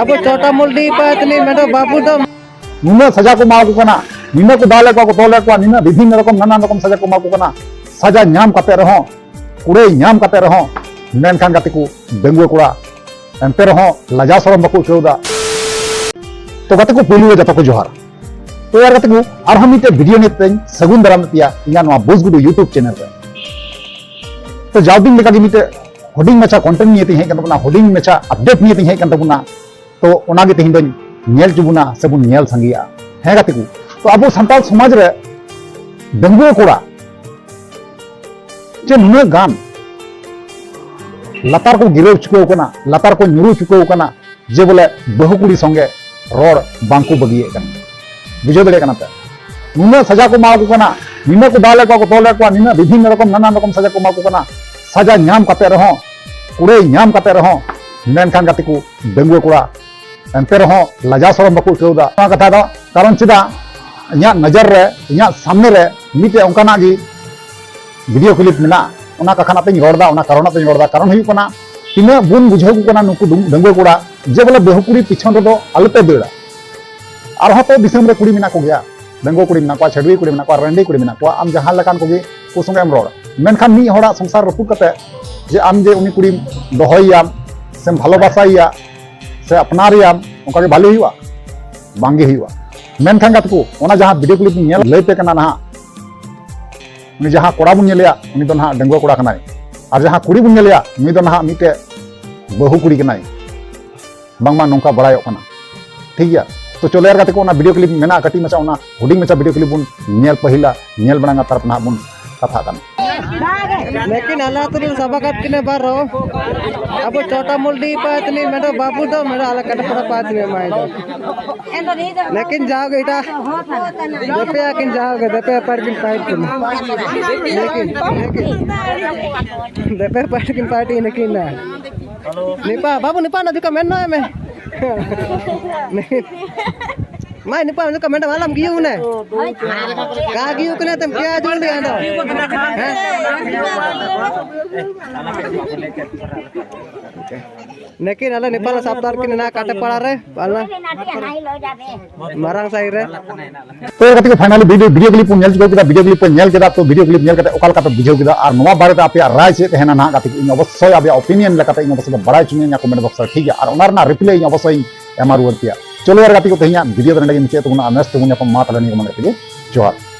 अब छोटा मुल्डी पातनी मेरे बाबू तो नुना सजा को माको कना निना को दाले को तोले को निना विभिन्न रकम नाना रकम सजा को माको कना सजा ᱧᱟᱢ कते रहो कुड़े ᱧᱟᱢ कते रहो मेनखान गति को बेंगुए कुड़ा एंते रहो लजा सरम बको चौदा तो गति को पुलु जतो को जोहार तो यार गति को और हम इते वीडियो नेते सगुन दराम तिया इना नवा बुजगुडू यूट्यूब चैनल पे तो जावदिन लेका मिते होडिंग मचा कंटेंट नियति है कनबना होडिंग मचा अपडेट नियति है कनबना तो ओनागे तेहिं दन नेल जुबुना सेबुन नेल संगिया है गति को तो अब सानताल समाज रे बेंगुए कोड़ा जे नुना गान लतार को गिरो चुको कना लतार को नुरु चुको कना जे बोले बहुकुड़ी संगे रोड बांको बगिए कन बुझो दड़े कना पे नुना सजा को माको कना निना को दाले को तोले को निना विभिन्न रकम नाना रकम सजा को माको कना सजा ᱧᱟᱢ कते रहो कुड़े ᱧᱟᱢ कते रहो मेनखान गति को बेंगुए कोड़ा एंते रहो लजा सरम बको चौदा कथा दो कारण चिदा इया नजर रे इया सामने रे मिटे ओंकाना गी वीडियो क्लिप मेना ओना कखाना तें रोड़दा ओना कारण तें रोड़दा कारण हुई कना तिना बुन बुझाव को कना नुकु बेंगुए कोड़ा जे बोले बेहुकुड़ी पिछन रे दो अलते देड़ा और तो दिसम रे कुड़ी मेना को गया बेंगुए कुड़ी मेना को छडवी कुड़ी मेना को रेंडी कुड़ी मेना को आम जहां लकान को गे को संगे एम रोड़ मेनखान मी होड़ा संसार रपु कते जे आम जे उनी कुड़ी दोहैयाम से भालोबासाइया से अपनारियाम ओका के भालो हुआ बांगे हुआ मेनखान गत को ओना जहां वीडियो क्लिप नेल लैपे कना ना उनी जहां कोड़ा बुन नेलिया उनी तो ना डेंगुआ कोड़ा कनाय और जहां कुड़ी बुन नेलिया उनी तो ना मिटे बहु कुड़ी कनाय बांगमा नोंका बड़ायो कना ठीक गया तो चलो यार गत को ओना वीडियो क्लिप मेना कटी मचा ओना हुडिंग मचा वीडियो क्लिप बुन नेल पहिला नेल बनांगा तरफ ना बुन कथा कना लेकिन अल्लाह तो सबा कट किने बार रो अब छोटा मुल्डी पातनी मेरे बाबू तो मेरा अलग कट पड़ा पातनी माय तो लेकिन जाओगे इटा दपे आकिन जाओगे दपे पार्किंग फाइट लेकिन दपे पार्किंग पार्टी लेकिन ना निपा बाबू निपा ना दिका मेन ना में मैं निपा जो कमेंट वाला हम गियो ने का गियो कने तुम क्या जोड़ दे आंदा लेकिन अल्लाह नेपाल साप्तार के ना काटे पड़ा रे पालना मारंग साई रे तो गति को फाइनली वीडियो क्लिप नेल चुको किदा वीडियो क्लिप नेल केदा तो वीडियो क्लिप नेल कते ओकाल कते बुझाव किदा और नवा बारे ते आपे राय से तेहना ना गति इन अवश्य आपे ओपिनियन लेकाते इन अवश्य बड़ाय चुने ना कमेंट बॉक्स ठीक है और ओनार ना रिप्लाई इन अवश्य एमा रुवर पिया चलो यार गति को तेहिया वीडियो रंडे मुचे तो नेक्स्ट मुने मा तले नि कमेंट जोहार।